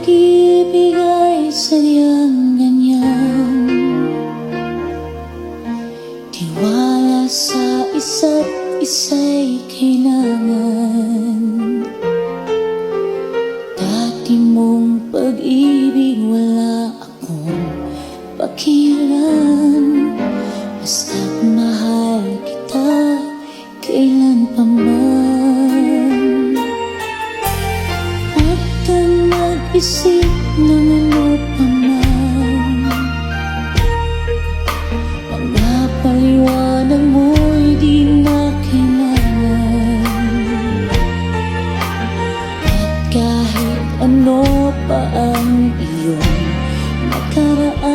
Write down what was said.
pag-ibig ay sadyang ganyan. Tiwala sa isa't isa'y kailangan. Dati mong pag-ibig wala akong pakialam. Basta't mahal kita kailan pa man. Huwag kang mag-isip ng ano pa man. Mga paliwanag mo'y di na kailangan. At kahit ano pa ang iyong nakaraan,